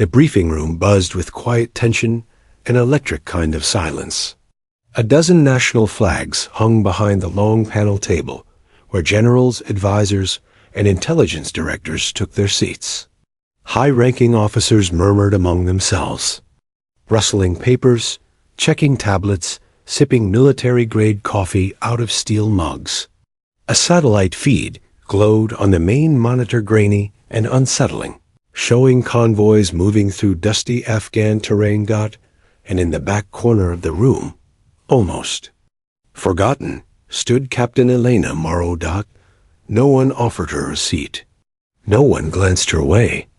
The briefing room buzzed with quiet tension, an electric kind of silence. A dozen national flags hung behind the long panel table, where generals, advisors, and intelligence directors took their seats. High-ranking officers murmured among themselves, rustling papers, checking tablets, sipping military-grade coffee out of steel mugs. A satellite feed glowed on the main monitor, grainy and unsettling, showing convoys moving through dusty Afghan terrain. And in the back corner of the room, almost forgotten, stood Captain Elena Morrow. No one offered her a seat. No one glanced her way.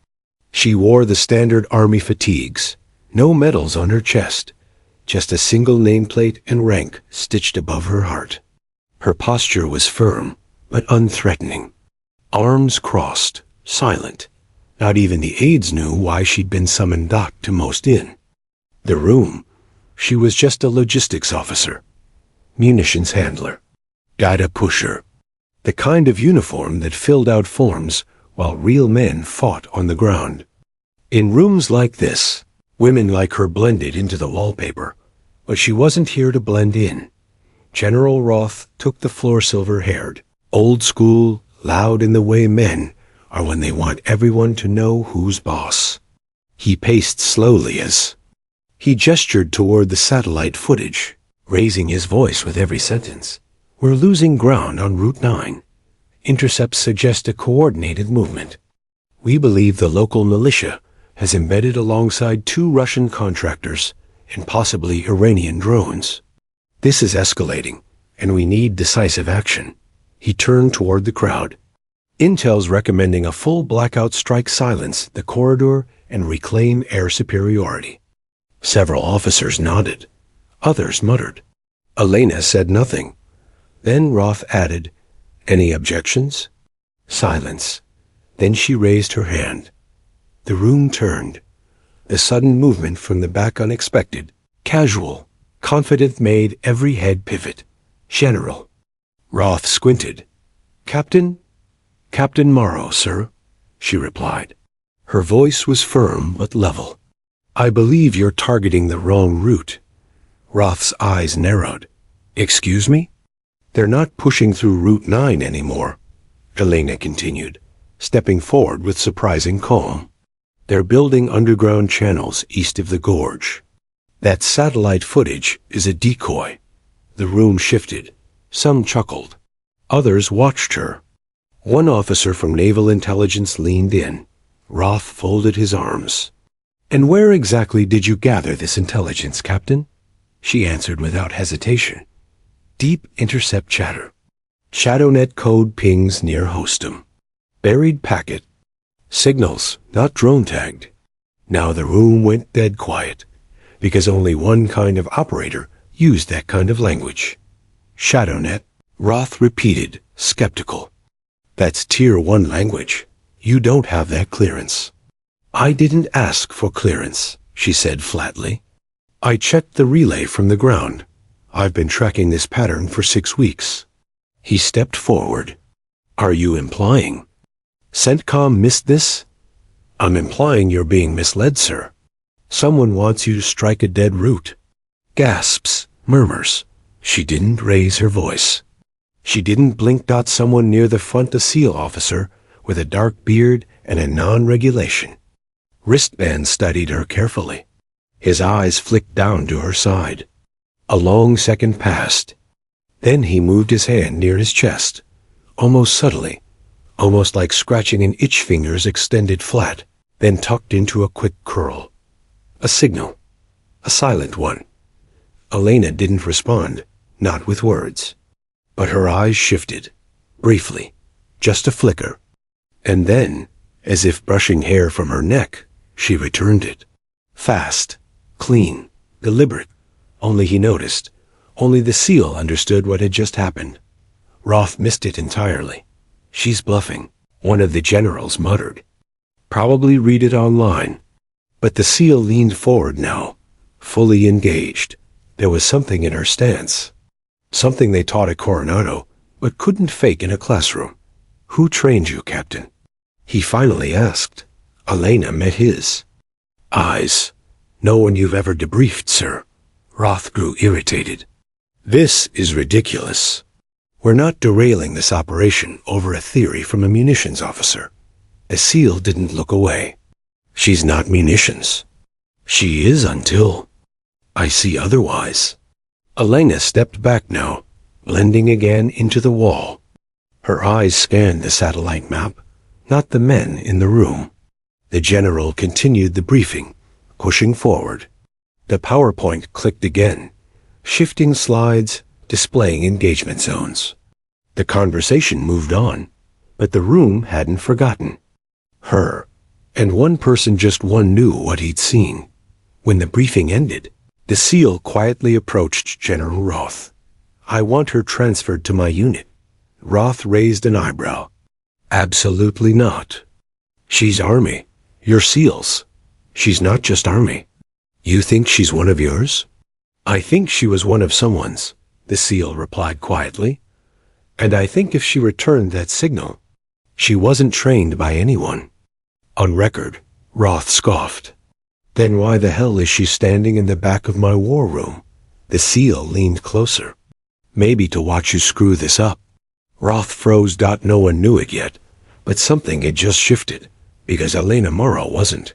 She wore the standard army fatigues, no medals on her chest, just a single nameplate and rank stitched above her heart. Her posture was firm, but unthreatening. Arms crossed, silent. Not even the aides knew why she'd been summoned to most in the room. She was just a logistics officer, munitions handler, data pusher, the kind of uniform that filled out forms while real men fought on the ground. In rooms like this, women like her blended into the wallpaper, but she wasn't here to blend in. General Roth took the floor, silver-haired, old school, loud in the way men are when they want everyone to know who's boss. He paced slowly as he gestured toward the satellite footage, raising his voice with every sentence. We're losing ground on Route 9. Intercepts suggest a coordinated movement. We believe the local militia has embedded alongside 2 Russian contractors and possibly Iranian drones. This is escalating, and we need decisive action. He turned toward the crowd. Intel's recommending a full blackout strike, silence the corridor, and reclaim air superiority. Several officers nodded. Others muttered. Elena said nothing. Then Roth added, "Any objections?" Silence. Then she raised her hand. The room turned. The sudden movement from the back, unexpected, casual, confident, made every head pivot. General. Roth squinted. Captain Morrow, sir," she replied. Her voice was firm but level. "I believe you're targeting the wrong route." Roth's eyes narrowed. "Excuse me?" "They're not pushing through Route 9 anymore," Elena continued, stepping forward with surprising calm. "They're building underground channels east of the gorge. That satellite footage is a decoy." The room shifted. Some chuckled. Others watched her. One officer from Naval Intelligence leaned in. Roth folded his arms. "And where exactly did you gather this intelligence, Captain?" She answered without hesitation. "Deep intercept chatter. Shadownet code pings near Hostum. Buried packet. Signals, not drone tagged." Now the room went dead quiet, because only one kind of operator used that kind of language. "Shadownet," Roth repeated, skeptical. "That's Tier 1 language. You don't have that clearance." "I didn't ask for clearance," she said flatly. "I checked the relay from the ground. I've been tracking this pattern for 6 weeks." He stepped forward. "Are you implying CENTCOM missed this?" "I'm implying you're being misled, sir. Someone wants you to strike a dead route." Gasps, murmurs. She didn't raise her voice. She didn't blink. Someone near the front, a SEAL officer with a dark beard and a non-regulation wristband, studied her carefully. His eyes flicked down to her side. A long second passed. Then he moved his hand near his chest, almost subtly, almost like scratching an itch, fingers extended flat, then tucked into a quick curl. A signal. A silent one. Elena didn't respond, not with words. But her eyes shifted, briefly, just a flicker. And then, as if brushing hair from her neck, she returned it. Fast, clean, deliberate. Only he noticed. Only the SEAL understood what had just happened. Roth missed it entirely. "She's bluffing," one of the generals muttered. "Probably read it online." But the SEAL leaned forward now, fully engaged. There was something in her stance. Something they taught at Coronado, but couldn't fake in a classroom. "Who trained you, Captain?" he finally asked. Elena met his. Eyes. No one you've ever debriefed, sir. Roth grew irritated. This is ridiculous. We're not derailing this operation over a theory from a munitions officer. A SEAL didn't look away. She's not munitions. She is until I see otherwise. Elena stepped back now, blending again into the wall. Her eyes scanned the satellite map, not the men in the room. The general continued the briefing, pushing forward. The PowerPoint clicked again, shifting slides, displaying engagement zones. The conversation moved on, but the room hadn't forgotten. Her, and one person just knew what he'd seen. When the briefing ended, the SEAL quietly approached General Roth. I want her transferred to my unit. Roth raised an eyebrow. Absolutely not. She's Army. You're SEALs. She's not just Army. You think she's one of yours? I think she was one of someone's, the SEAL replied quietly. And I think if she returned that signal, she wasn't trained by anyone. On record, Roth scoffed. Then why the hell is she standing in the back of my war room? The SEAL leaned closer. Maybe to watch you screw this up. Roth froze. No one knew it yet, but something had just shifted, because Elena Morrow wasn't.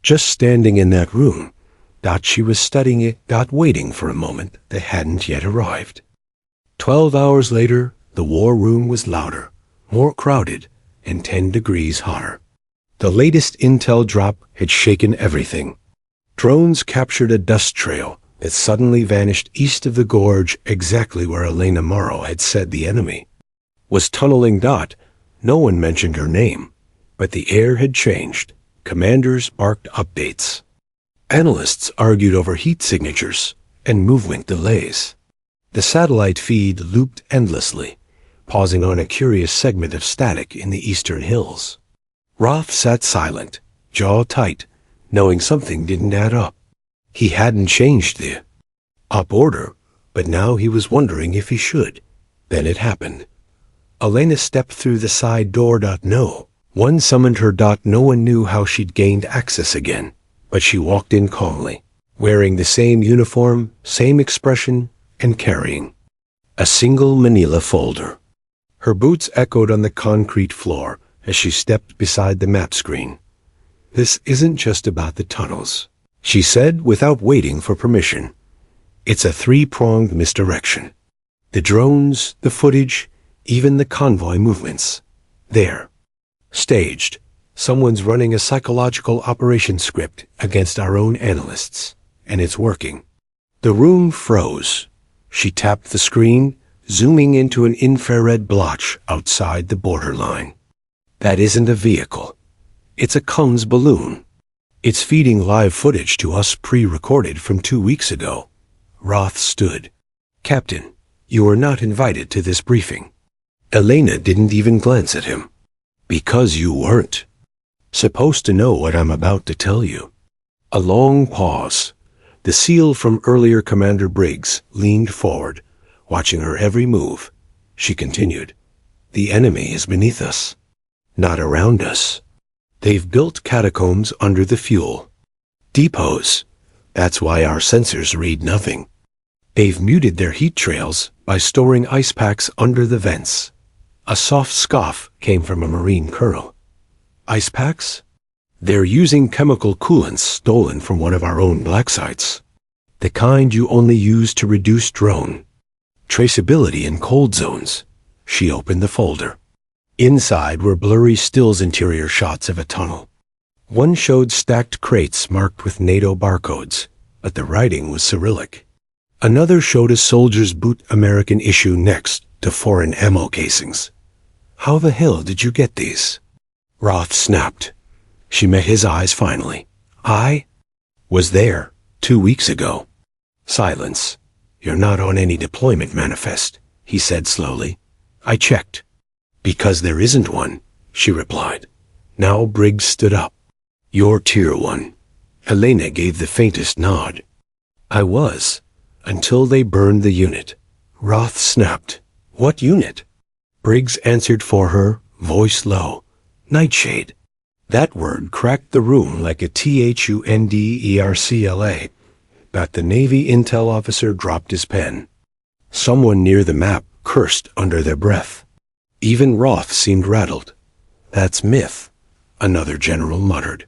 Just standing in that room. She was studying it. Waiting for a moment that hadn't yet arrived. 12 hours later, the war room was louder, more crowded, and 10 degrees hotter. The latest intel drop had shaken everything. Drones captured a dust trail that suddenly vanished east of the gorge, exactly where Elena Morrow had said the enemy was tunneling. No one mentioned her name, but the air had changed. Commanders barked updates. Analysts argued over heat signatures and movement delays. The satellite feed looped endlessly, pausing on a curious segment of static in the eastern hills. Roth sat silent, jaw tight, knowing something didn't add up. He hadn't changed the up order, but now he was wondering if he should. Then it happened. Elena stepped through the side door. No one summoned her. No one knew how she'd gained access again, but she walked in calmly, wearing the same uniform, same expression, and carrying a single manila folder. Her boots echoed on the concrete floor as she stepped beside the map screen. This isn't just about the tunnels, she said without waiting for permission. It's a three-pronged misdirection. The drones, the footage, even the convoy movements. There. Staged. Someone's running a psychological operation script against our own analysts, and it's working. The room froze. She tapped the screen, zooming into an infrared blotch outside the borderline. That isn't a vehicle. It's a Kunz balloon. It's feeding live footage to us pre-recorded from 2 weeks ago. Roth stood. Captain, you were not invited to this briefing. Elena didn't even glance at him. Because you weren't supposed to know what I'm about to tell you. A long pause. The SEAL from earlier, Commander Briggs, leaned forward, watching her every move. She continued. The enemy is beneath us, not around us. They've built catacombs under the fuel depots. That's why our sensors read nothing. They've muted their heat trails by storing ice packs under the vents. A soft scoff came from a Marine colonel. Ice packs? They're using chemical coolants stolen from one of our own black sites. The kind you only use to reduce drone traceability in cold zones. She opened the folder. Inside were blurry stills, interior shots of a tunnel. One showed stacked crates marked with NATO barcodes, but the writing was Cyrillic. Another showed a soldier's boot, American issue, next to foreign ammo casings. How the hell did you get these? Roth snapped. She met his eyes finally. I was there 2 weeks ago. Silence. You're not on any deployment manifest, he said slowly. I checked. Because there isn't one, she replied. Now Briggs stood up. You're Tier 1. Elena gave the faintest nod. I was, until they burned the unit. Roth snapped. What unit? Briggs answered for her, voice low. Nightshade. That word cracked the room like a THUNDERCLA, but the Navy intel officer dropped his pen. Someone near the map cursed under their breath. Even Roth seemed rattled. That's myth, another general muttered.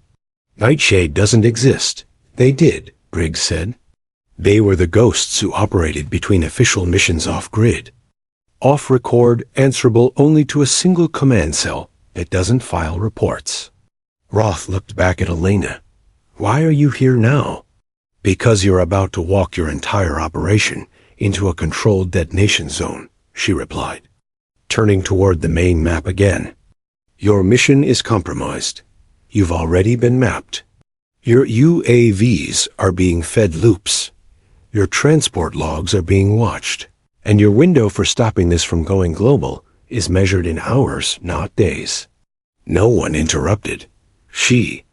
Nightshade doesn't exist. They did, Briggs said. They were the ghosts who operated between official missions off-grid. Off-record, answerable only to a single command cell that doesn't file reports. Roth looked back at Elena. Why are you here now? Because you're about to walk your entire operation into a controlled detonation zone, she replied, turning toward the main map again. Your mission is compromised. You've already been mapped. Your UAVs are being fed loops. Your transport logs are being watched. And your window for stopping this from going global is measured in hours, not days. No one interrupted. She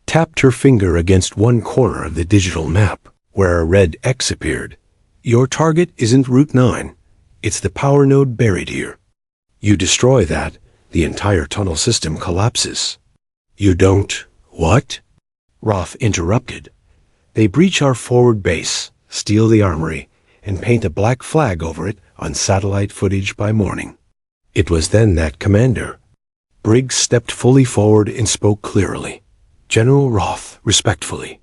tapped her finger against one corner of the digital map, where a red X appeared. Your target isn't Route 9. It's the power node buried here. You destroy that, the entire tunnel system collapses. You don't... What? Roth interrupted. They breach our forward base, steal the armory, and paint a black flag over it on satellite footage by morning. It was then that commander. Briggs stepped fully forward and spoke clearly. General Roth, respectfully.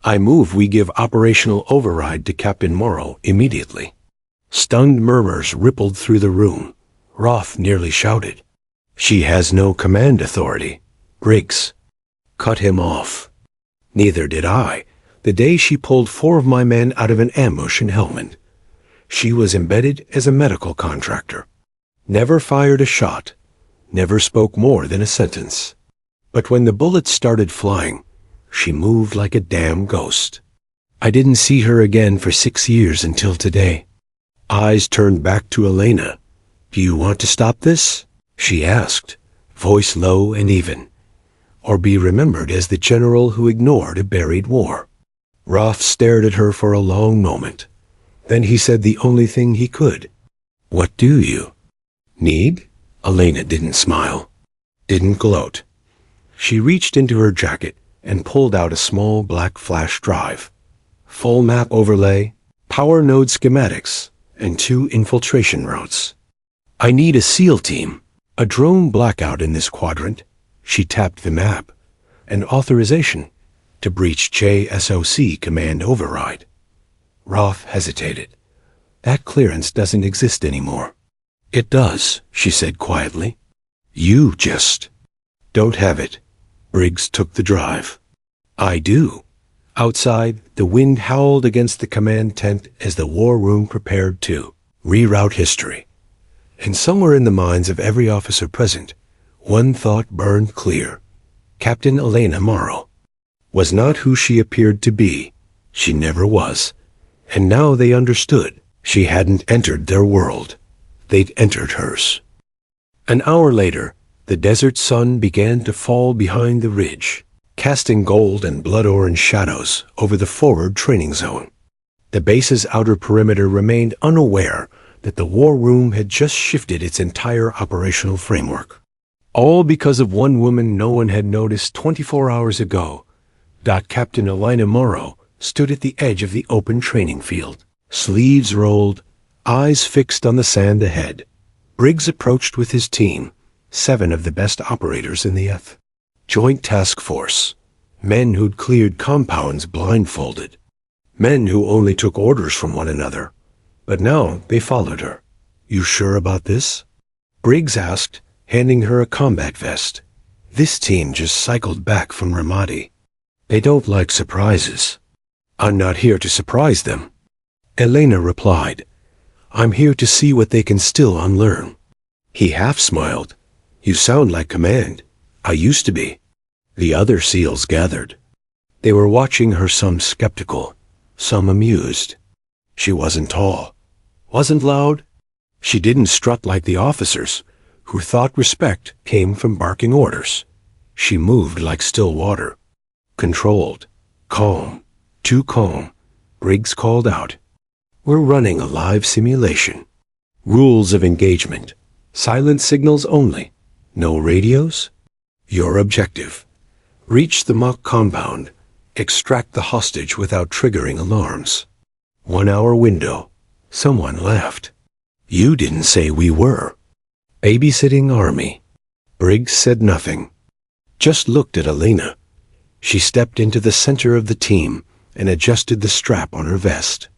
I move we give operational override to Captain Morrow immediately. Stunned murmurs rippled through the room. Roth nearly shouted. She has no command authority. Briggs. Cut him off. Neither did I, the day she pulled 4 of my men out of an ambush in Helmand. She was embedded as a medical contractor. Never fired a shot. Never spoke more than a sentence. But when the bullets started flying, she moved like a damn ghost. I didn't see her again for 6 years until today. Eyes turned back to Elena. Do you want to stop this? She asked, voice low and even. Or be remembered as the general who ignored a buried war. Roth stared at her for a long moment. Then he said the only thing he could. What do you need? Elena didn't smile, didn't gloat. She reached into her jacket and pulled out a small black flash drive. Full map overlay, power node schematics, and 2 infiltration routes. I need a SEAL team, a drone blackout in this quadrant. She tapped the map, and authorization to breach JSOC command override. Roth hesitated. That clearance doesn't exist anymore. It does, she said quietly. You just don't have it. Briggs took the drive. I do. Outside, the wind howled against the command tent as the war room prepared to reroute history. And somewhere in the minds of every officer present, one thought burned clear. Captain Elena Morrow was not who she appeared to be. She never was. And now they understood. She hadn't entered their world. They'd entered hers. An hour later, the desert sun began to fall behind the ridge, casting gold and blood-orange shadows over the forward training zone. The base's outer perimeter remained unaware that the war room had just shifted its entire operational framework. All because of one woman no one had noticed 24 hours ago. Captain Elena Morrow stood at the edge of the open training field, sleeves rolled, eyes fixed on the sand ahead. Briggs approached with his team, 7 of the best operators in the Joint Task Force, men who'd cleared compounds blindfolded, men who only took orders from one another. But now they followed her. You sure about this? Briggs asked, handing her a combat vest. This team just cycled back from Ramadi. They don't like surprises. I'm not here to surprise them. Elena replied. I'm here to see what they can still unlearn. He half smiled. You sound like command. I used to be. The other SEALs gathered. They were watching her, some skeptical, some amused. She wasn't tall, wasn't loud. She didn't strut like the officers, who thought respect came from barking orders. She moved like still water. Controlled, calm, too calm. Briggs called out. We're running a live simulation. Rules of engagement. Silent signals only. No radios. Your objective, Reach the mock compound. Extract the hostage without triggering alarms. 1 hour window. Someone laughed. You didn't say we were. Babysitting army. Briggs said nothing. Just looked at Elena. She stepped into the center of the team and adjusted the strap on her vest.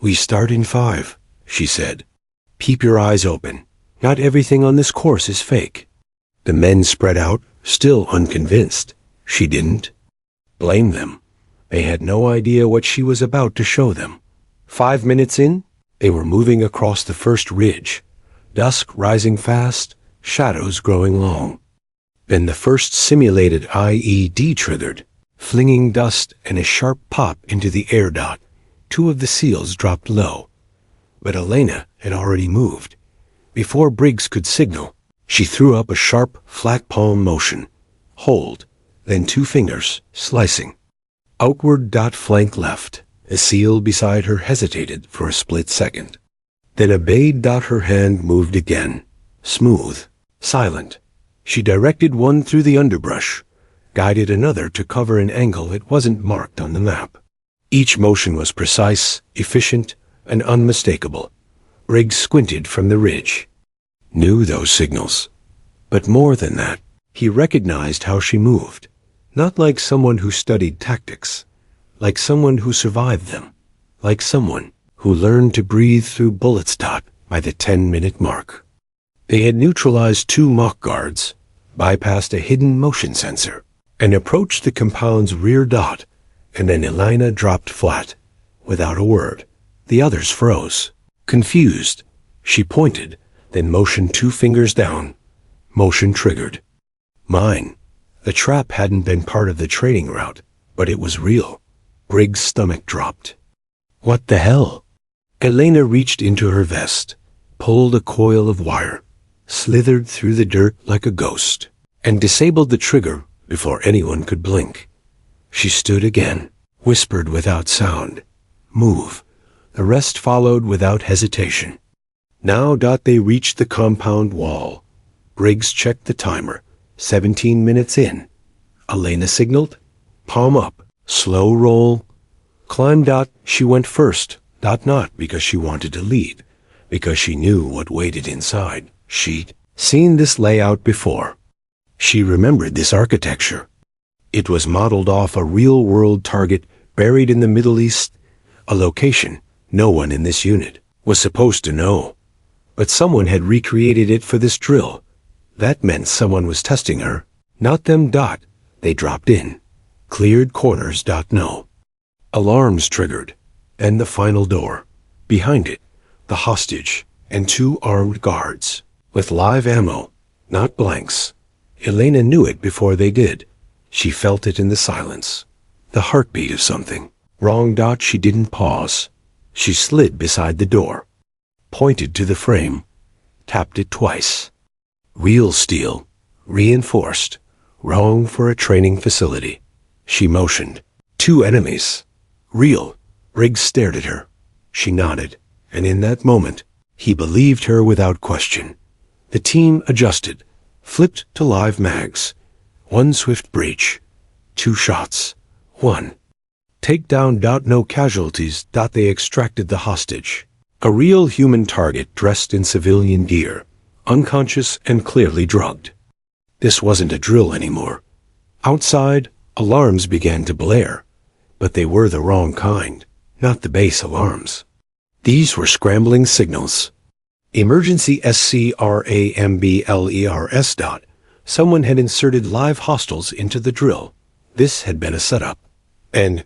We start in 5, she said. Keep your eyes open. Not everything on this course is fake. The men spread out, still unconvinced. She didn't blame them. They had no idea what she was about to show them. 5 minutes in, they were moving across the first ridge, dusk rising fast, shadows growing long. Then the first simulated IED triggered, flinging dust and a sharp pop into the air dot. 2 of the SEALs dropped low. But Elena had already moved. Before Briggs could signal, she threw up a sharp, flat palm motion. Hold, then 2 fingers, slicing. Outward dot flank left. A SEAL beside her hesitated for a split second. Then a bayed dot her hand moved again. Smooth, silent. She directed one through the underbrush, guided another to cover an angle it wasn't marked on the map. Each motion was precise, efficient, and unmistakable. Briggs squinted from the ridge. Knew those signals. But more than that, he recognized how she moved. Not like someone who studied tactics. Like someone who survived them. Like someone who learned to breathe through bullets by the 10-minute mark. They had neutralized 2 mock guards, bypassed a hidden motion sensor, and approached the compound's rear dot, and then Elena dropped flat, without a word. The others froze. Confused, she pointed, then motioned 2 fingers down. Motion triggered. Mine. The trap hadn't been part of the training route, but it was real. Briggs' stomach dropped. What the hell? Elena reached into her vest, pulled a coil of wire, slithered through the dirt like a ghost, and disabled the trigger before anyone could blink. She stood again, whispered without sound. Move. The rest followed without hesitation. Now they reached the compound wall. Briggs checked the timer. 17 minutes in. Elena signaled. Palm up. Slow roll. Climb. She went first. Not because she wanted to lead. Because she knew what waited inside. She'd seen this layout before. She remembered this architecture. It was modeled off a real-world target buried in the Middle East, a location no one in this unit was supposed to know. But someone had recreated it for this drill. That meant someone was testing her, not them. They dropped in. Cleared corners. No. Alarms triggered, and the final door. Behind it, the hostage and 2 armed guards, with live ammo, not blanks. Elena knew it before they did. She felt it in the silence. The heartbeat of something. Wrong. She didn't pause. She slid beside the door, pointed to the frame, tapped it twice. Real steel, reinforced, wrong for a training facility. She motioned. 2 enemies. Real. Briggs stared at her. She nodded, and in that moment, he believed her without question. The team adjusted, flipped to live mags. 1 swift breach. 2 shots. 1. Takedown. No casualties. They extracted the hostage. A real human target dressed in civilian gear, unconscious and clearly drugged. This wasn't a drill anymore. Outside, alarms began to blare, but they were the wrong kind, not the base alarms. These were scrambling signals. Emergency SCRAMBLERS. Someone had inserted live hostiles into the drill. This had been a setup. And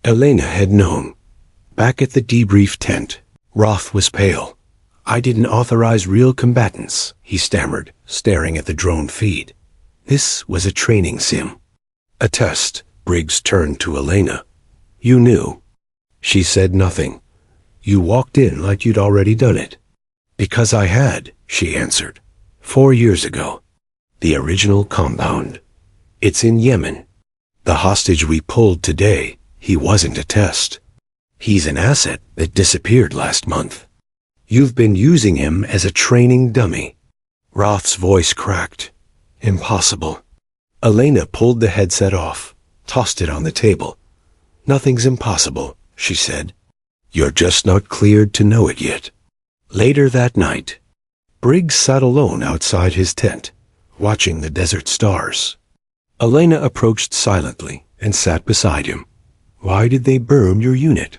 Elena had known. Back at the debrief tent, Roth was pale. I didn't authorize real combatants, he stammered, staring at the drone feed. This was a training sim. A test. Briggs turned to Elena. You knew. She said nothing. You walked in like you'd already done it. Because I had, she answered. 4 years ago. The original compound. It's in Yemen. The hostage we pulled today, he wasn't a test. He's an asset that disappeared last month. You've been using him as a training dummy. Roth's voice cracked. Impossible. Elena pulled the headset off, tossed it on the table. "Nothing's impossible," she said. "You're just not cleared to know it yet." Later that night, Briggs sat alone outside his tent, watching the desert stars. Elena approached silently and sat beside him. "Why did they burn your unit?"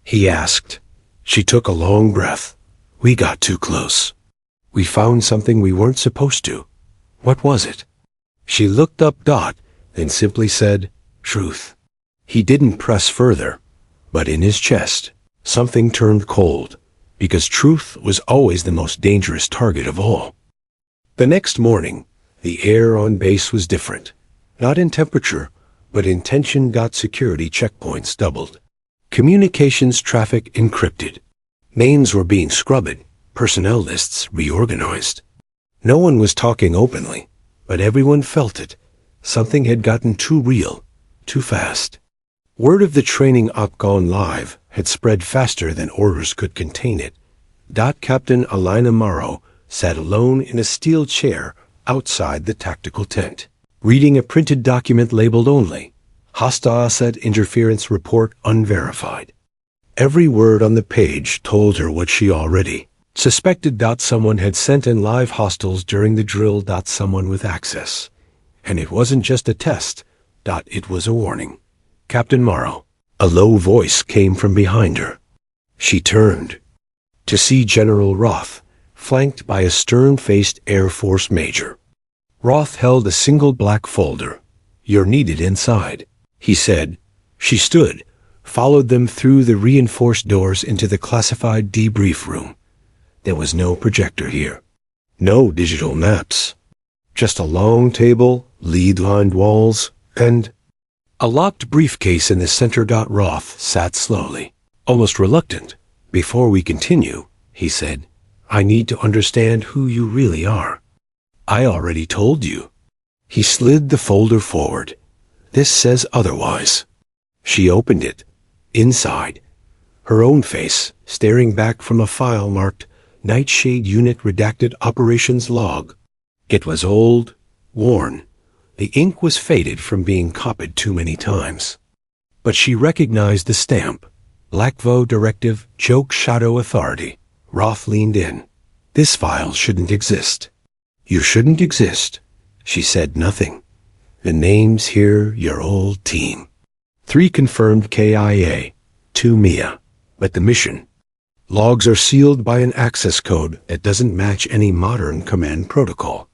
he asked. She took a long breath. "We got too close. We found something we weren't supposed to." "What was it?" She looked up, then simply said, "Truth." He didn't press further, but in his chest, something turned cold, because truth was always the most dangerous target of all. The next morning, the air on base was different. Not in temperature, but in tension. Security checkpoints doubled. Communications traffic encrypted. Names were being scrubbed, personnel lists reorganized. No one was talking openly, but everyone felt it. Something had gotten too real, too fast. Word of the training op gone live had spread faster than orders could contain it. Captain Elena Morrow sat alone in a steel chair outside the tactical tent, reading a printed document labeled only Hostile Asset Interference Report Unverified. Every word on the page told her what she already suspected. Someone had sent in live hostiles during the drill. Someone with access. And it wasn't just a test. It was a warning. "Captain Morrow." A low voice came from behind her. She turned to see General Roth, flanked by a stern-faced Air Force major. Roth held a single black folder. "You're needed inside," he said. She stood, followed them through the reinforced doors into the classified debrief room. There was no projector here, no digital maps, just a long table, lead-lined walls, and a locked briefcase in the center. Roth sat slowly, almost reluctant. "Before we continue," he said, "I need to understand who you really are." "I already told you." He slid the folder forward. "This says otherwise." She opened it. Inside, her own face, staring back from a file marked Nightshade Unit Redacted Operations Log. It was old, worn. The ink was faded from being copied too many times. But she recognized the stamp. Blackvo Directive Choke Shadow Authority. Roth leaned in. "This file shouldn't exist." "You shouldn't exist." She said nothing. "The name's here, your old team. 3 confirmed KIA, 2 MIA. But the mission. Logs are sealed by an access code that doesn't match any modern command protocol."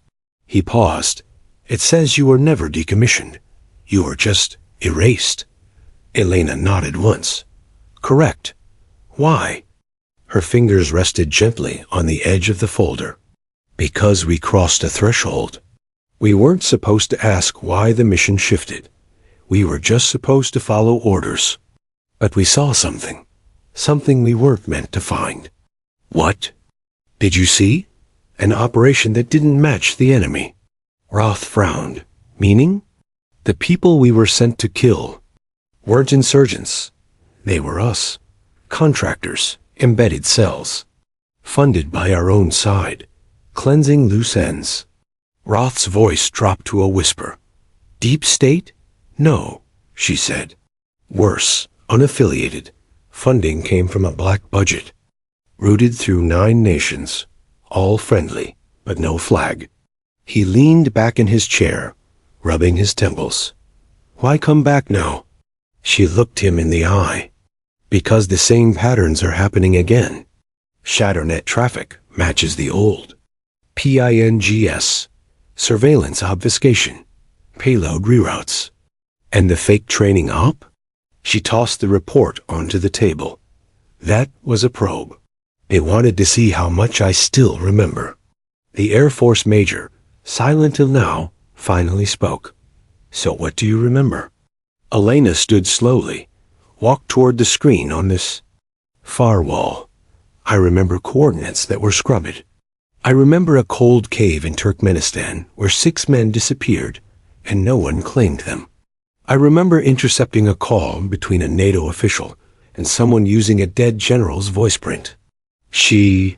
He paused. "It says you were never decommissioned. You were just erased." Elena nodded once. "Correct. Why?" Her fingers rested gently on the edge of the folder. "Because we crossed a threshold. We weren't supposed to ask why the mission shifted. We were just supposed to follow orders. But we saw something. Something we weren't meant to find." "What?" "Did you see? An operation that didn't match the enemy." Roth frowned. "Meaning?" "The people we were sent to kill weren't insurgents. They were us. Contractors, embedded cells, funded by our own side, cleansing loose ends." Roth's voice dropped to a whisper. "Deep state? No," she said. "Worse, unaffiliated. Funding came from a black budget. Routed through 9 nations, all friendly, but no flag." He leaned back in his chair, rubbing his temples. "Why come back now?" She looked him in the eye. "Because the same patterns are happening again. Shatternet traffic matches the old. PINGS, surveillance obfuscation, payload reroutes. And the fake training op?" She tossed the report onto the table. "That was a probe. They wanted to see how much I still remember." The Air Force major, silent till now, finally spoke. "So what do you remember?" Elena stood slowly, walked toward the screen on this far wall. "I remember coordinates that were scrubbed. I remember a cold cave in Turkmenistan where 6 men disappeared and no one claimed them. I remember intercepting a call between a NATO official and someone using a dead general's voice print." She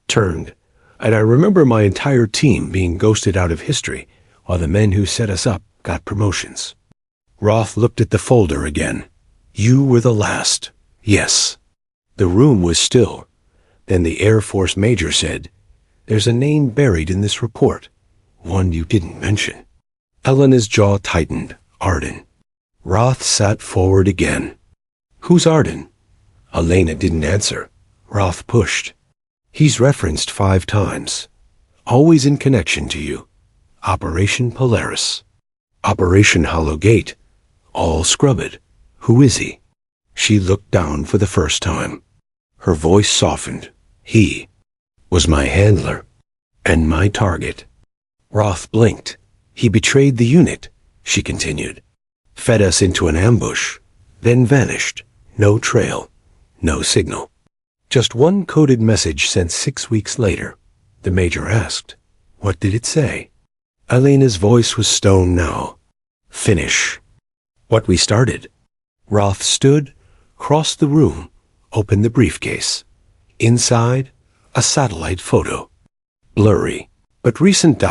turned. "And I remember my entire team being ghosted out of history while the men who set us up got promotions. Roth looked at the folder again. You were the last. Yes. The room was still. Then the Air Force major said, "There's a name buried in this report. One you didn't mention." Elena's jaw tightened. Arden. Roth sat forward again. Who's Arden? Elena didn't answer. Roth pushed. He's referenced 5 times. Always in connection to you. Operation Polaris. Operation Hollow Gate. All scrubbed. Who is he? She looked down for the first time. Her voice softened. He was my handler and my target. Roth blinked. He betrayed the unit, she continued. Fed us into an ambush, then vanished. No trail, no signal. Just one coded message sent 6 weeks later. The major asked, "What did it say?" Elena's voice was stone now. "Finish what we started." Roth stood, crossed the room, opened the briefcase. Inside, a satellite photo. Blurry, but recent.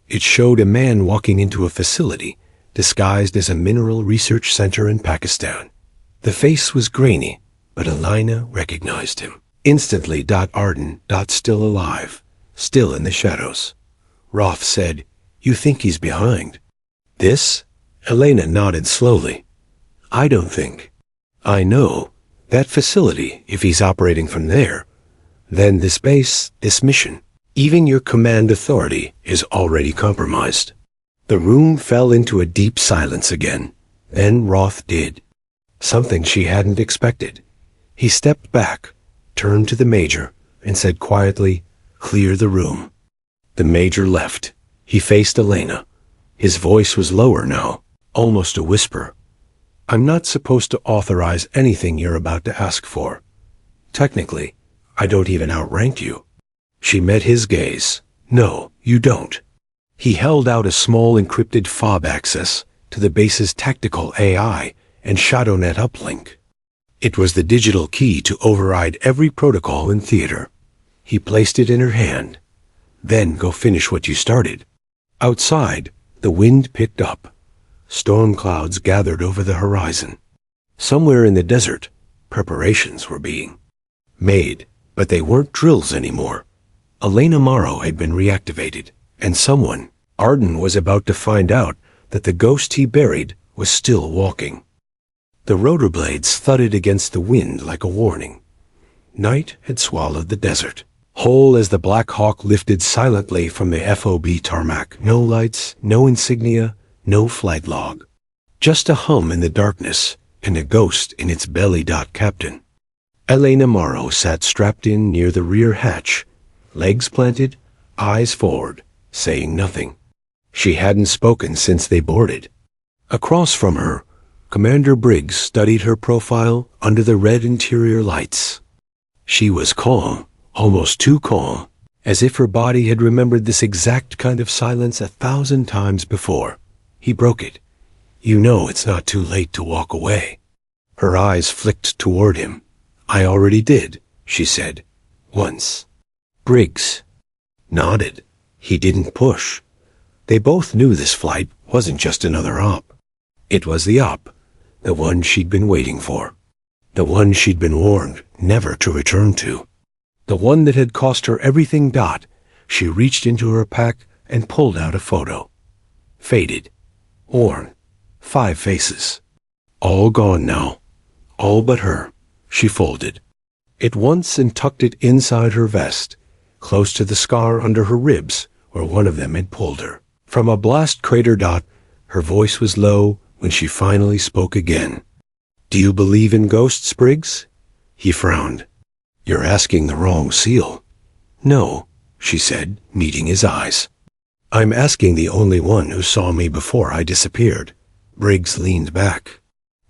It showed a man walking into a facility disguised as a mineral research center in Pakistan. The face was grainy, but Elena recognized him. Instantly. Arden. Still alive, still in the shadows. Roth said, "You think he's behind this?" Elena nodded slowly. "I don't think. I know. That facility, if he's operating from there, then this base, this mission, even your command authority is already compromised." The room fell into a deep silence again. Then Roth did something she hadn't expected. He stepped back, turned to the major, and said quietly, "Clear the room." The major left. He faced Elena. His voice was lower now, almost a whisper. "I'm not supposed to authorize anything you're about to ask for. Technically, I don't even outrank you." She met his gaze. "No, you don't." He held out a small encrypted fob access to the base's tactical AI and ShadowNet uplink. It was the digital key to override every protocol in theater. He placed it in her hand. "Then go finish what you started." Outside, the wind picked up. Storm clouds gathered over the horizon. Somewhere in the desert, preparations were being made, but they weren't drills anymore. Elena Morrow had been reactivated, and someone, Arden, was about to find out that the ghost he buried was still walking. The rotor blades thudded against the wind like a warning. Night had swallowed the desert. Whole as the Black Hawk lifted silently from the FOB tarmac. No lights, no insignia, no flight log. Just a hum in the darkness and a ghost in its belly. Captain. Elena Morrow sat strapped in near the rear hatch, legs planted, eyes forward, saying nothing. She hadn't spoken since they boarded. Across from her, Commander Briggs studied her profile under the red interior lights. She was calm, almost too calm, as if her body had remembered this exact kind of silence 1,000 times before. He broke it. "You know it's not too late to walk away." Her eyes flicked toward him. "I already did," she said. "Once." Briggs nodded. He didn't push. They both knew this flight wasn't just another op. It was the op, the one she'd been waiting for. The one she'd been warned never to return to. The one that had cost her everything. She reached into her pack and pulled out a photo. Faded. Worn. 5 faces. All gone now. All but her. She folded it once and tucked it inside her vest, close to the scar under her ribs where one of them had pulled her. From a blast crater. Her voice was low when she finally spoke again. "Do you believe in ghosts, Briggs?" He frowned. "You're asking the wrong SEAL." "No," she said, meeting his eyes. "I'm asking the only one who saw me before I disappeared." Briggs leaned back.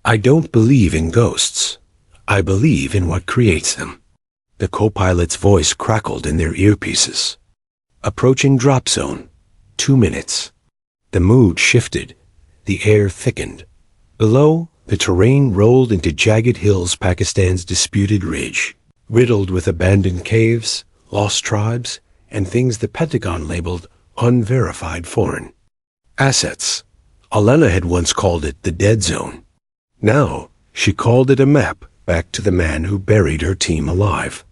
"I don't believe in ghosts. I believe in what creates them." The co-pilot's voice crackled in their earpieces. Approaching drop zone. 2 minutes. The mood shifted. The air thickened. Below, the terrain rolled into jagged hills. Pakistan's disputed ridge, riddled with abandoned caves, lost tribes, and things the Pentagon labeled unverified foreign assets. Elena had once called it the dead zone. Now, she called it a map back to the man who buried her team alive.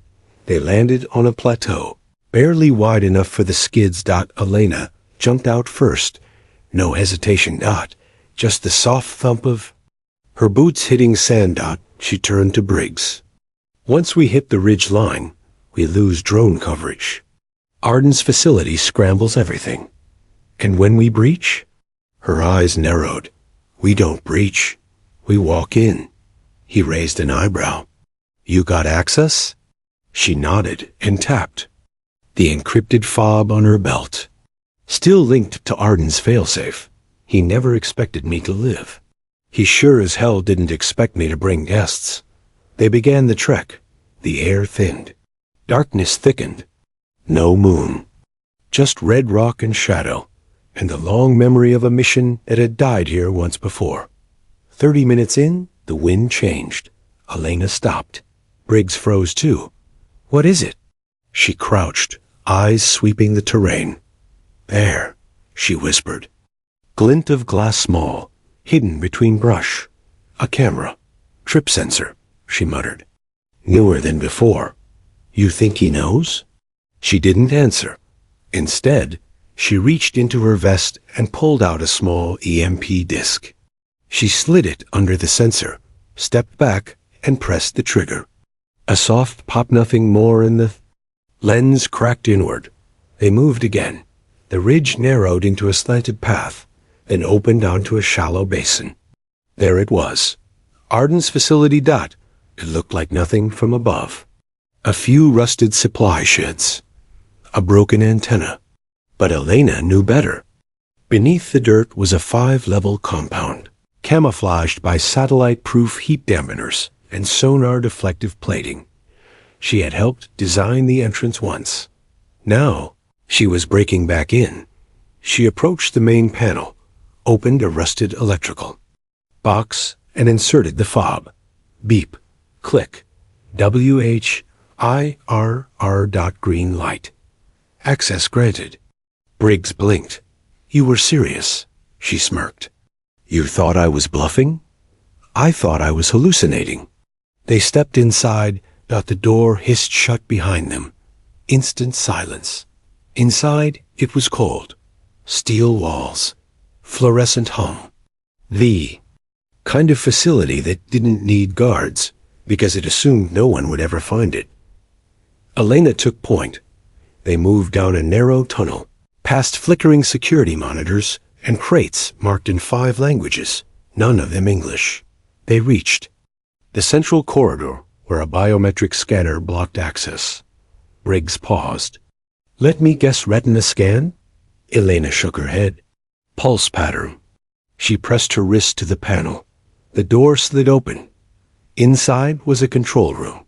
They landed on a plateau, barely wide enough for the skids. Elena jumped out first. No hesitation. Just the soft thump of her boots hitting sand. She turned to Briggs. Once we hit the ridge line, we lose drone coverage. Arden's facility scrambles everything. And when we breach? Her eyes narrowed. We don't breach. We walk in. He raised an eyebrow. You got access? She nodded and tapped. The encrypted fob on her belt. Still linked to Arden's failsafe. He never expected me to live. He sure as hell didn't expect me to bring guests. They began the trek. The air thinned. Darkness thickened. No moon. Just red rock and shadow, and the long memory of a mission that had died here once before. 30 minutes in, the wind changed. Elena stopped. Briggs froze too. What is it? She crouched, eyes sweeping the terrain. There, she whispered. Glint of glass small, hidden between brush. A camera. Trip sensor, she muttered. Newer than before. You think he knows? She didn't answer. Instead, she reached into her vest and pulled out a small EMP disc. She slid it under the sensor, stepped back, and pressed the trigger. A soft pop, nothing more, and the lens cracked inward. They moved again. The ridge narrowed into a slanted path, then opened onto a shallow basin. There it was. Arden's facility. It looked like nothing from above. A few rusted supply sheds. A broken antenna. But Elena knew better. Beneath the dirt was a 5-level compound, camouflaged by satellite-proof heat dampeners and sonar-deflective plating. She had helped design the entrance once. Now, she was breaking back in. She approached the main panel, opened a rusted electrical box, and inserted the fob. Beep. Click. WHIRR. Green light. Access granted. Briggs blinked. You were serious, she smirked. You thought I was bluffing? I thought I was hallucinating. They stepped inside. The door hissed shut behind them. Instant silence. Inside, it was cold. Steel walls. Fluorescent hum. The kind of facility that didn't need guards, because it assumed no one would ever find it. Elena took point. They moved down a narrow tunnel, past flickering security monitors and crates marked in 5 languages, none of them English. They reached the central corridor where a biometric scanner blocked access. Briggs paused. Let me guess, retina scan? Elena shook her head. Pulse pattern. She pressed her wrist to the panel. The door slid open. Inside was a control room.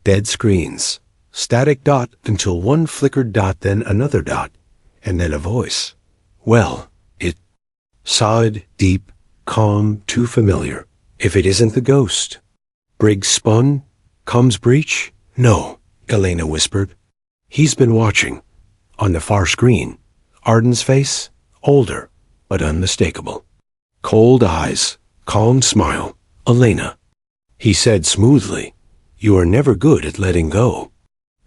Dead screens. Static dot until one flickered dot, then another dot, and then a voice. Well, it. Solid, deep, calm, too familiar. If it isn't the ghost. Briggs spun. Comms breach? No, Elena whispered. He's been watching. On the far screen, Arden's face, older, but unmistakable. Cold eyes, calm smile. Elena. He said smoothly, you are never good at letting go.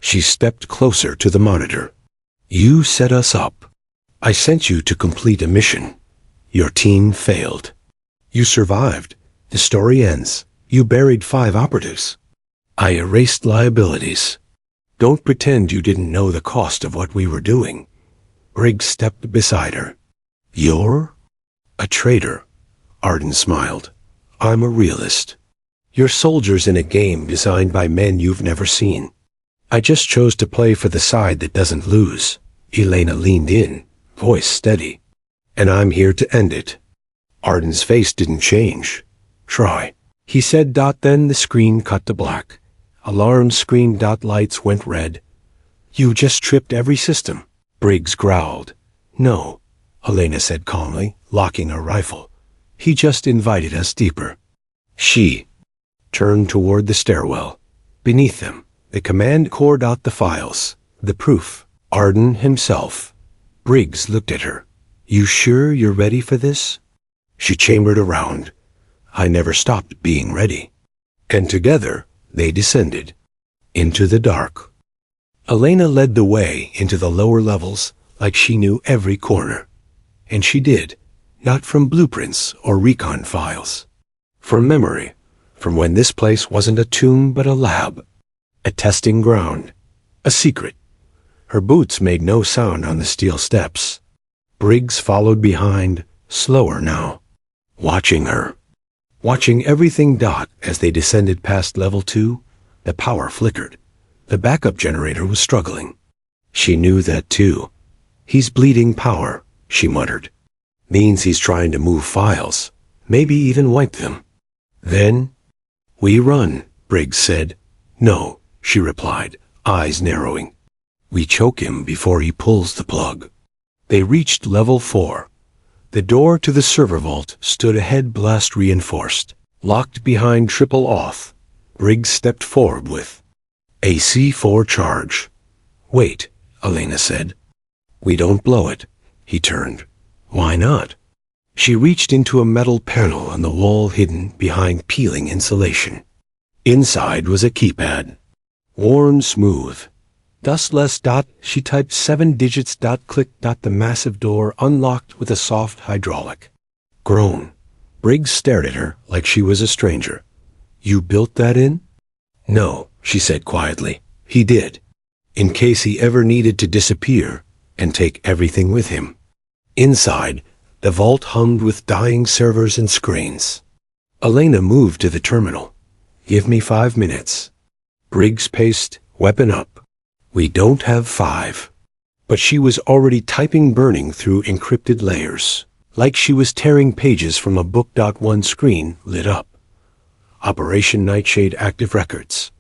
She stepped closer to the monitor. You set us up. I sent you to complete a mission. Your team failed. You survived. The story ends. You buried 5 operatives. I erased liabilities. Don't pretend you didn't know the cost of what we were doing. Briggs stepped beside her. You're a traitor. Arden smiled. I'm a realist. You're soldiers in a game designed by men you've never seen. I just chose to play for the side that doesn't lose. Elena leaned in, voice steady. And I'm here to end it. Arden's face didn't change. Try. He said. Then the screen cut to black. Alarm screen. Lights went red. You just tripped every system. Briggs growled. No, Elena said calmly, locking her rifle. He just invited us deeper. She turned toward the stairwell. Beneath them, the command core. The files. The proof. Arden himself. Briggs looked at her. You sure you're ready for this? She chambered around. I never stopped being ready. And together, they descended into the dark. Elena led the way into the lower levels like she knew every corner. And she did, not from blueprints or recon files. From memory, from when this place wasn't a tomb but a lab, a testing ground, a secret. Her boots made no sound on the steel steps. Briggs followed behind, slower now, watching her. Watching everything dot as they descended past level 2, the power flickered. The backup generator was struggling. She knew that too. He's bleeding power, she muttered. Means he's trying to move files, maybe even wipe them. Then, we run, Briggs said. No, she replied, eyes narrowing. We choke him before he pulls the plug. They reached level 4. The door to the server vault stood ahead, blast reinforced, locked behind triple auth. Briggs stepped forward with a C4 charge. Wait, Elena said. We don't blow it. He turned. Why not? She reached into a metal panel on the wall hidden behind peeling insulation. Inside was a keypad. Worn smooth. Dustless dot, she typed 7 digits dot click dot. The massive door unlocked with a soft hydraulic. Groan. Briggs stared at her like she was a stranger. You built that in? No, she said quietly. He did. In case he ever needed to disappear and take everything with him. Inside, the vault hummed with dying servers and screens. Elena moved to the terminal. Give me 5 minutes. Briggs paced, weapon up. We don't have 5. But she was already typing, burning through encrypted layers, like she was tearing pages from a book. One screen lit up. Operation Nightshade active records.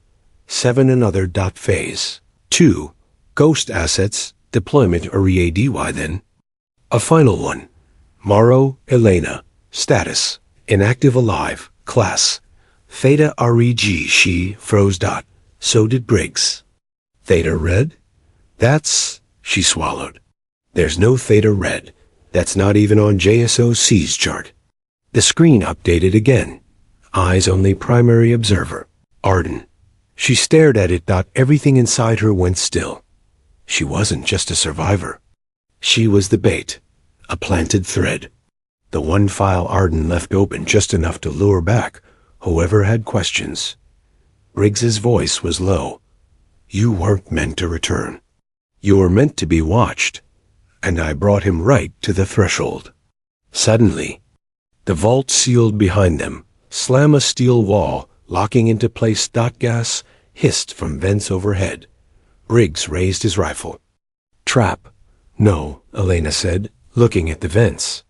7 another. Phase 2. Ghost assets, deployment or EADY then. A final one. Morrow, Elena. Status. Inactive alive. Class. Theta REG. She froze. So did Briggs. Theta red? That's... She swallowed. There's no Theta red. That's not even on JSOC's chart. The screen updated again. Eyes only primary observer. Arden. She stared at it. Everything inside her went still. She wasn't just a survivor. She was the bait. A planted thread. The one file Arden left open just enough to lure back whoever had questions. Briggs's voice was low. You weren't meant to return. You were meant to be watched. And I brought him right to the threshold. Suddenly, the vault sealed behind them. Slam a steel wall, locking into place. Gas hissed from vents overhead. Briggs raised his rifle. Trap. No, Elena said, looking at the vents.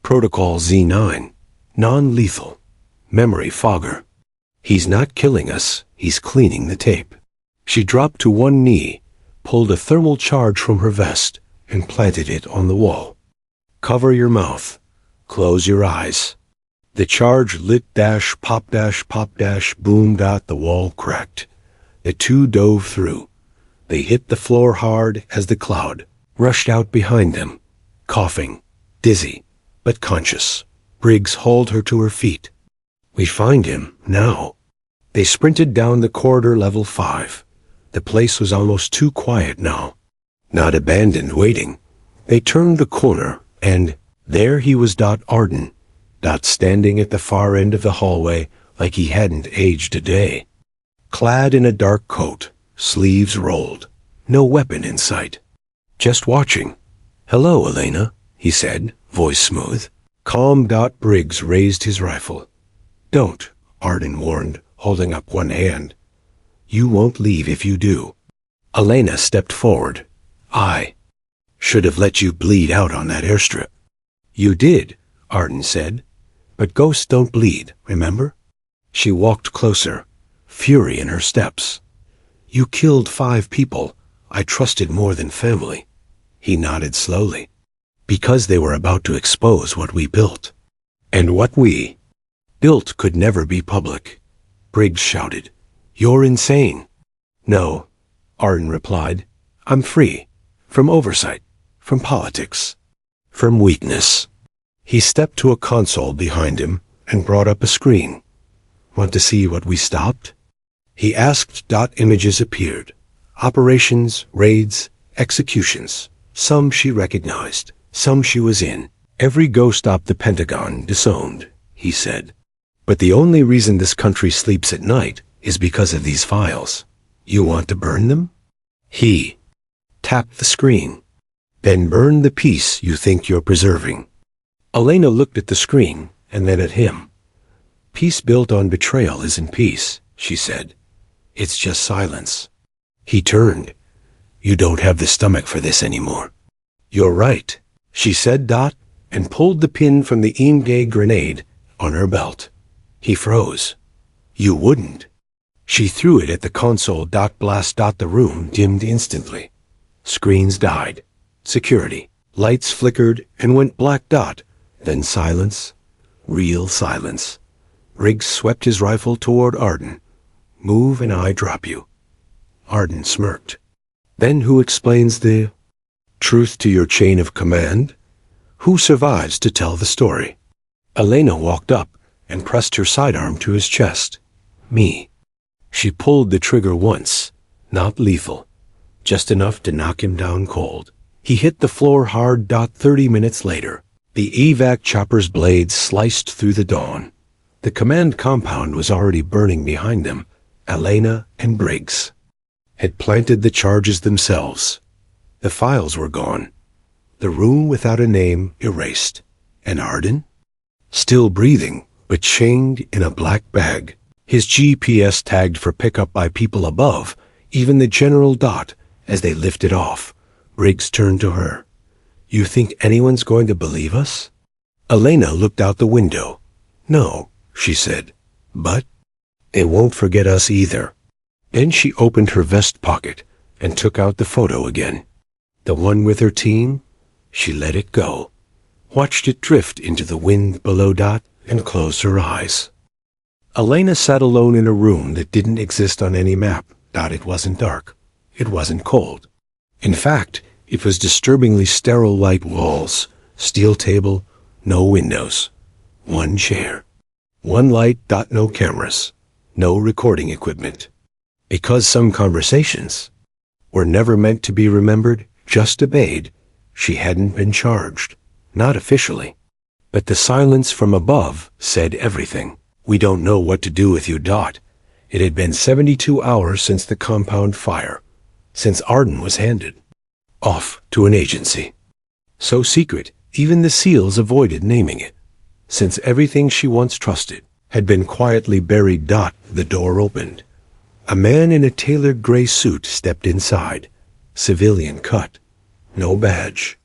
Protocol Z9. Non-lethal. Memory fogger. He's not killing us, he's cleaning the tape. She dropped to one knee, pulled a thermal charge from her vest, and planted it on the wall. Cover your mouth. Close your eyes. The charge lit. Pop boom. The wall cracked. The two dove through. They hit the floor hard as the cloud rushed out behind them, coughing, dizzy, but conscious. Briggs hauled her to her feet. We find him, now. They sprinted down the corridor. Level 5. The place was almost too quiet now. Not abandoned waiting. They turned the corner, and there he was. Arden. Standing at the far end of the hallway like he hadn't aged a day. Clad in a dark coat, sleeves rolled, no weapon in sight. Just watching. Hello, Elena, he said, voice smooth. Calm. Briggs raised his rifle. Don't, Arden warned, holding up one hand. You won't leave if you do. Elena stepped forward. I should have let you bleed out on that airstrip. You did, Arden said. But ghosts don't bleed, remember? She walked closer, fury in her steps. You killed 5 people I trusted more than family. He nodded slowly. Because they were about to expose what we built. And what we built could never be public. Briggs shouted. You're insane. No, Arden replied. I'm free. From oversight. From politics. From weakness. He stepped to a console behind him and brought up a screen. Want to see what we stopped? He asked. Images appeared. Operations, raids, executions. Some she recognized, some she was in. Every go stop the Pentagon disowned, he said. But the only reason this country sleeps at night is because of these files. You want to burn them? He tapped the screen. Then burn the peace you think you're preserving. Elena looked at the screen and then at him. Peace built on betrayal isn't peace, she said. It's just silence. He turned. You don't have the stomach for this anymore. You're right, she said. And pulled the pin from the EMGA grenade on her belt. He froze. You wouldn't. She threw it at the console. Blast. The room dimmed instantly. Screens died. Security. Lights flickered and went black. Then silence. Real silence. Briggs swept his rifle toward Arden. Move and I drop you. Arden smirked. Then who explains the truth to your chain of command? Who survives to tell the story? Elena walked up and pressed her sidearm to his chest. Me. She pulled the trigger once, not lethal, just enough to knock him down cold. He hit the floor hard. 30 minutes later, the evac chopper's blades sliced through the dawn. The command compound was already burning behind them. Elena and Briggs had planted the charges themselves. The files were gone. The room without a name erased. And Arden? Still breathing, but chained in a black bag. His GPS tagged for pickup by people above, even the General. As they lifted off, Briggs turned to her. You think anyone's going to believe us? Elena looked out the window. No, she said, but they won't forget us either. Then she opened her vest pocket and took out the photo again. The one with her team? She let it go, watched it drift into the wind below. And closed her eyes. Elena sat alone in a room that didn't exist on any map. It wasn't dark. It wasn't cold. In fact, it was disturbingly sterile. White walls, steel table, no windows. One chair. One light. No cameras. No recording equipment. Because some conversations were never meant to be remembered, just obeyed. She hadn't been charged, not officially. But the silence from above said everything. We don't know what to do with you. It had been 72 hours since the compound fire, since Arden was handed off to an agency. So secret, even the SEALs avoided naming it. Since everything she once trusted had been quietly buried. The door opened. A man in a tailored gray suit stepped inside. Civilian cut. No badge.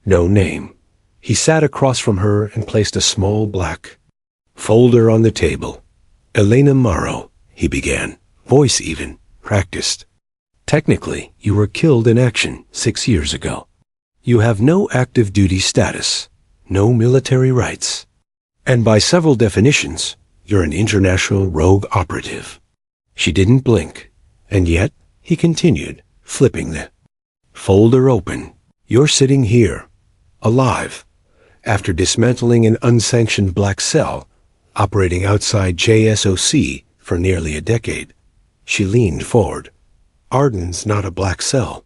No name. He sat across from her and placed a small black folder on the table. Elena Morrow, he began, voice even, practiced. Technically, you were killed in action 6 years ago. You have no active duty status, no military rights. And by several definitions, you're an international rogue operative. She didn't blink, and yet, he continued, flipping the folder open. You're sitting here, alive, after dismantling an unsanctioned black cell, operating outside JSOC for nearly a decade. She leaned forward. Arden's not a black cell.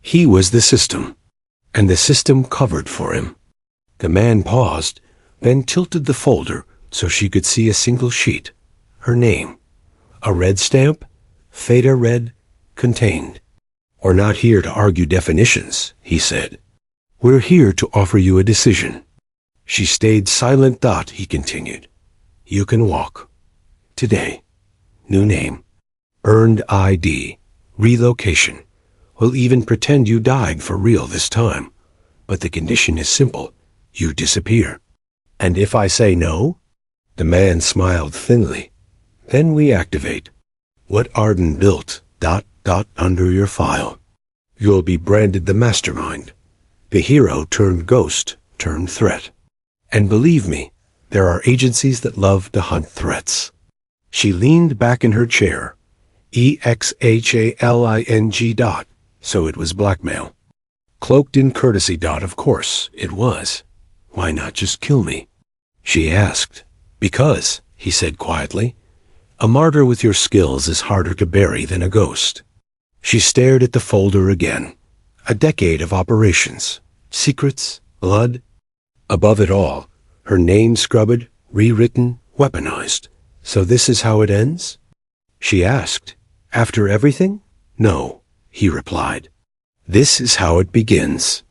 He was the system, and the system covered for him. The man paused, then tilted the folder so she could see a single sheet. Her name. A red stamp, Theta Red, contained. We're not here to argue definitions, he said. We're here to offer you a decision. She stayed silent. He continued. You can walk. Today. New name. Earned ID. Relocation. We'll even pretend you died for real this time. But the condition is simple. You disappear. And if I say no? The man smiled thinly. Then we activate what Arden built. Under your file. You'll be branded the mastermind. The hero turned ghost, turned threat. And believe me, there are agencies that love to hunt threats. She leaned back in her chair. EXHALING. So it was blackmail. Cloaked in courtesy. Of course, it was. Why not just kill me? She asked. Because, he said quietly, a martyr with your skills is harder to bury than a ghost. She stared at the folder again. A decade of operations, secrets, blood. Above it all, her name scrubbed, rewritten, weaponized. So this is how it ends? She asked. After everything? No, he replied. This is how it begins.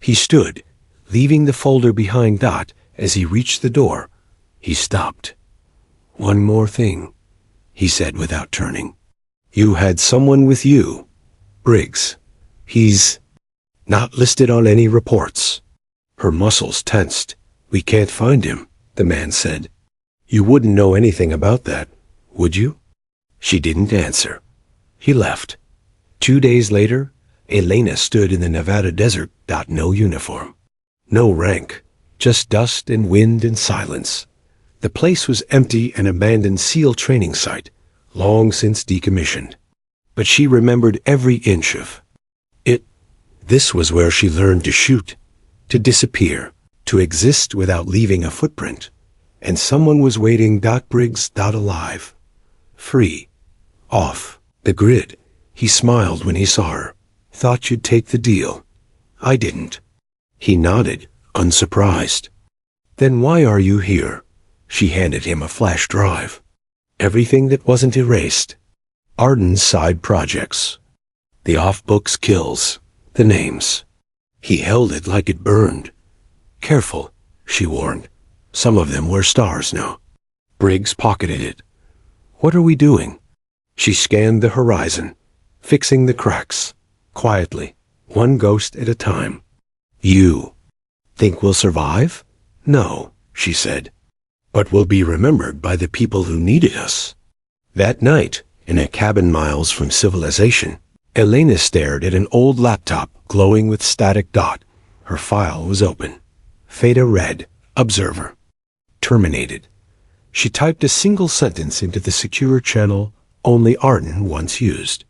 He stood, leaving the folder behind Dot. As he reached the door, he stopped. One more thing, he said without turning. You had someone with you, Briggs. He's not listed on any reports. Her muscles tensed. We can't find him, the man said. You wouldn't know anything about that, would you? She didn't answer. He left. 2 days later, Elena stood in the Nevada desert. No uniform. No rank. Just dust and wind and silence. The place was empty, an abandoned SEAL training site, long since decommissioned. But she remembered every inch of it. This was where she learned to shoot, to disappear, to exist without leaving a footprint. And someone was waiting. Briggs. Alive. Free. Off the grid. He smiled when he saw her. Thought you'd take the deal. I didn't. He nodded, unsurprised. Then why are you here? She handed him a flash drive. Everything that wasn't erased. Arden's side projects. The off-books kills. The names. He held it like it burned. Careful, she warned. Some of them were stars now. Briggs pocketed it. What are we doing? She scanned the horizon, fixing the cracks, quietly, one ghost at a time. You think we'll survive? No, she said. But we'll be remembered by the people who needed us. That night, in a cabin miles from civilization, Elena stared at an old laptop glowing with static. Her file was open. Theta read, Observer. Terminated. She typed a single sentence into the secure channel only Arden once used.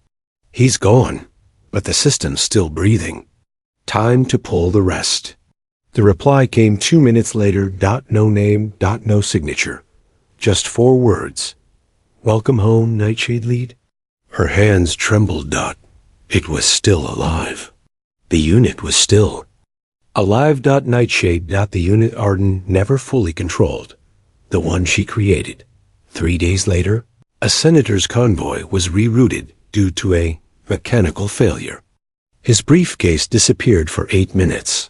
He's gone, but the system's still breathing. Time to pull the rest. The reply came 2 minutes later. No name, no signature. Just 4 words. Welcome home, Nightshade Lead. Her hands trembled. It was still alive. The unit was still alive. Nightshade. The unit Arden never fully controlled. The one she created. 3 days later, a senator's convoy was rerouted due to a mechanical failure. His briefcase disappeared for 8 minutes.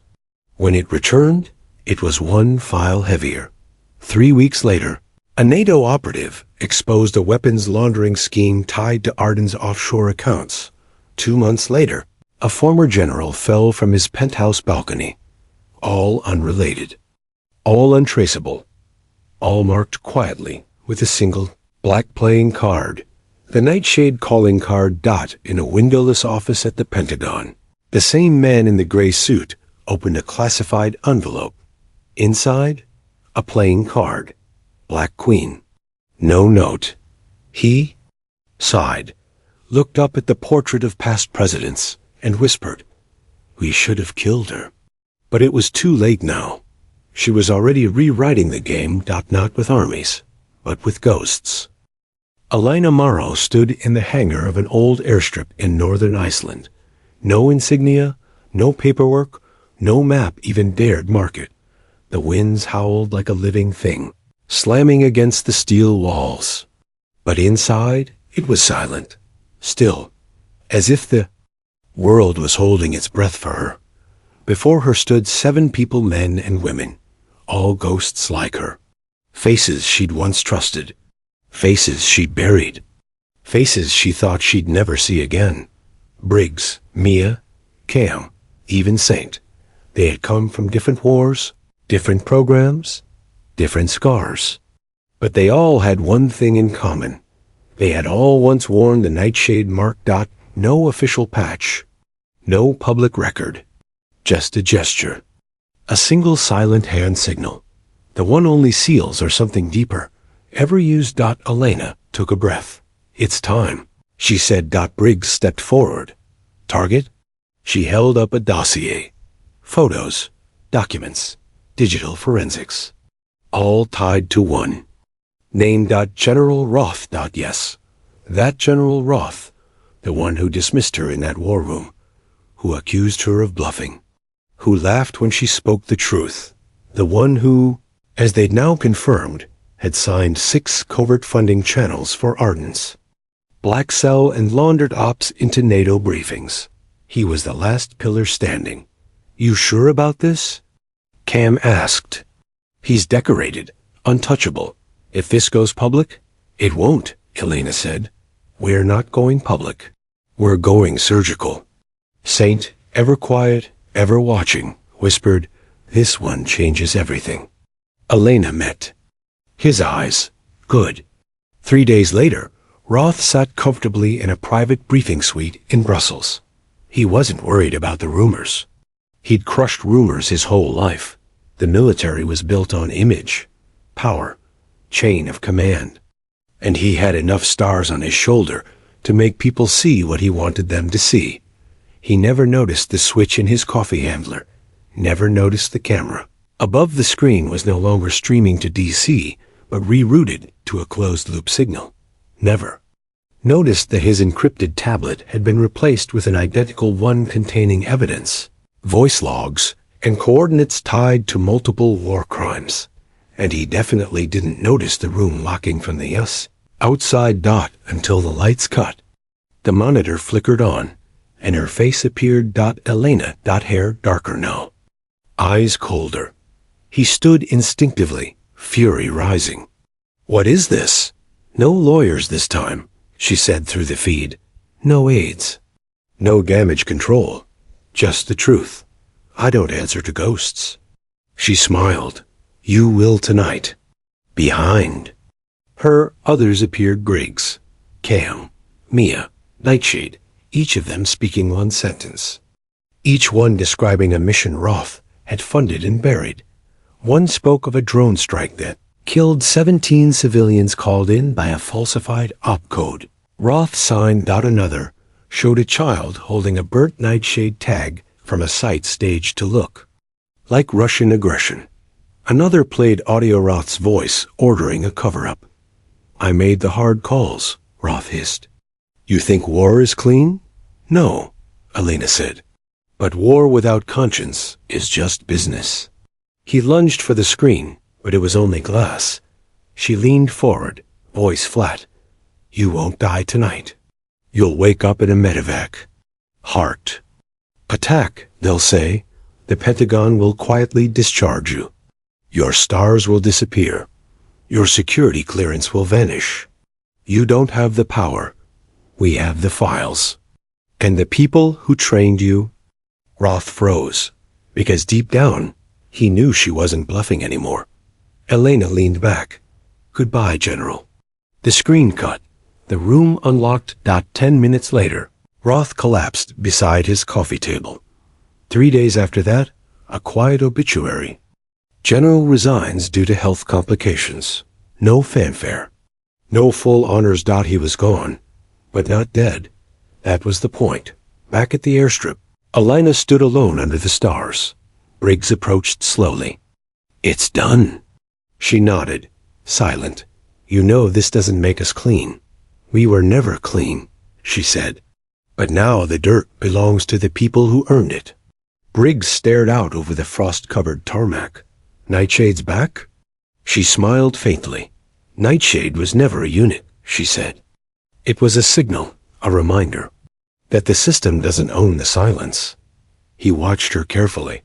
When it returned, it was 1 file heavier. 3 weeks later, a NATO operative exposed a weapons laundering scheme tied to Arden's offshore accounts. 2 months later, a former general fell from his penthouse balcony. All unrelated. All untraceable. All marked quietly with a single black playing card. The Nightshade calling card. In a windowless office at the Pentagon. The same man in the gray suit opened a classified envelope. Inside, a playing card. Black Queen. No note. He sighed, looked up at the portrait of past presidents, and whispered, We should have killed her. But it was too late now. She was already rewriting the game. Not with armies, but with ghosts. Elena Morrow stood in the hangar of an old airstrip in northern Iceland. No insignia, no paperwork, no map even dared mark it. The winds howled like a living thing, slamming against the steel walls. But inside, it was silent, still, as if the world was holding its breath for her. Before her stood 7 people, men and women, all ghosts like her. Faces she'd once trusted. Faces she'd buried. Faces she thought she'd never see again. Briggs, Mia, Cam, even Saint. They had come from different wars, different programs, different scars. But they all had one thing in common. They had all once worn the Nightshade mark. No official patch. No public record. Just a gesture. A single silent hand signal. The one only SEALs or something deeper ever used. Elena took a breath. It's time, she said. Briggs stepped forward. Target? She held up a dossier. Photos. Documents. digital forensics. All tied to one. Name. General Roth. Yes. That General Roth, the one who dismissed her in that war room, who accused her of bluffing, who laughed when she spoke the truth, the one who, as they'd now confirmed, had signed 6 covert funding channels for Ardents, black cell and laundered ops into NATO briefings. He was the last pillar standing. You sure about this? Cam asked. He's decorated, untouchable. If this goes public, it won't, Elena said. We're not going public. We're going surgical. Saint, ever quiet, ever watching, whispered, this one changes everything. Elena met. His eyes. Good. 3 days later, Roth sat comfortably in a private briefing suite in Brussels. He wasn't worried about the rumors. He'd crushed rumors his whole life. The military was built on image, power, chain of command. And he had enough stars on his shoulder to make people see what he wanted them to see. He never noticed the switch in his coffee handler, never noticed the camera. Above the screen was no longer streaming to DC, but rerouted to a closed-loop signal. Never. Noticed that his encrypted tablet had been replaced with an identical one containing evidence, voice logs, and coordinates tied to multiple war crimes. And he definitely didn't notice the room locking from the outside until the lights cut. The monitor flickered on, and her face appeared. Elena. Hair darker now. Eyes colder. He stood instinctively, fury rising. What is this? No lawyers this time, she said through the feed. No aides. No damage control. Just the truth. I don't answer to ghosts. She smiled. You will tonight. Behind her, others appeared. Griggs, Cam, Mia, Nightshade, each of them speaking one sentence. Each one describing a mission Roth had funded and buried. One spoke of a drone strike that killed 17 civilians called in by a falsified opcode. Roth signed. Another showed a child holding a burnt Nightshade tag from a site staged to look like Russian aggression. Another played audio Roth's voice ordering a cover-up. I made the hard calls, Roth hissed. You think war is clean? No, Elena said. But war without conscience is just business. He lunged for the screen, but it was only glass. She leaned forward, voice flat. You won't die tonight. You'll wake up in a medevac. Heart. Attack, they'll say. The Pentagon will quietly discharge you. Your stars will disappear. Your security clearance will vanish. You don't have the power. We have the files. And the people who trained you. Roth froze, because deep down, he knew she wasn't bluffing anymore. Elena leaned back. Goodbye, General. The screen cut. The room unlocked. 10 minutes later, Roth collapsed beside his coffee table. 3 days after that, a quiet obituary. General resigns due to health complications. No fanfare. No full honors. He was gone, but not dead. That was the point. Back at the airstrip, Elena stood alone under the stars. Briggs approached slowly. It's done. She nodded, silent. You know this doesn't make us clean. We were never clean, she said. But now the dirt belongs to the people who earned it. Briggs stared out over the frost-covered tarmac. Nightshade's back? She smiled faintly. Nightshade was never a unit, she said. It was a signal, a reminder, that the system doesn't own the silence. He watched her carefully.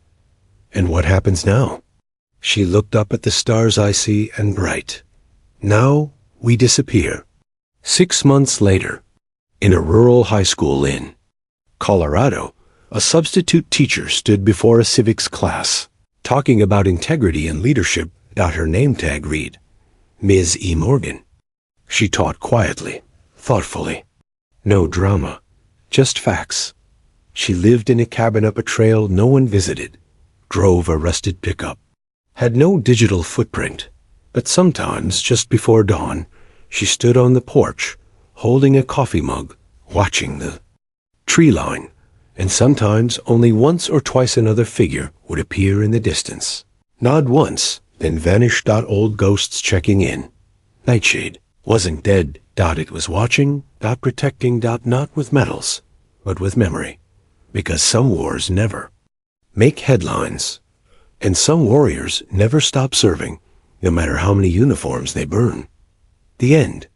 And what happens now? She looked up at the stars icy and bright. Now we disappear. 6 months later, in a rural high school in Colorado, a substitute teacher stood before a civics class, talking about integrity and leadership. Her name tag read, Ms. E. Morgan. She taught quietly, thoughtfully. No drama, just facts. She lived in a cabin up a trail no one visited, drove a rusted pickup, had no digital footprint, but sometimes, just before dawn, she stood on the porch, holding a coffee mug, watching the tree line, and sometimes only once or twice another figure would appear in the distance. Nod once, then vanish. Old ghosts checking in. Nightshade wasn't dead. It was watching. Protecting. Not with medals, but with memory. Because some wars never make headlines, and some warriors never stop serving, no matter how many uniforms they burn. The end.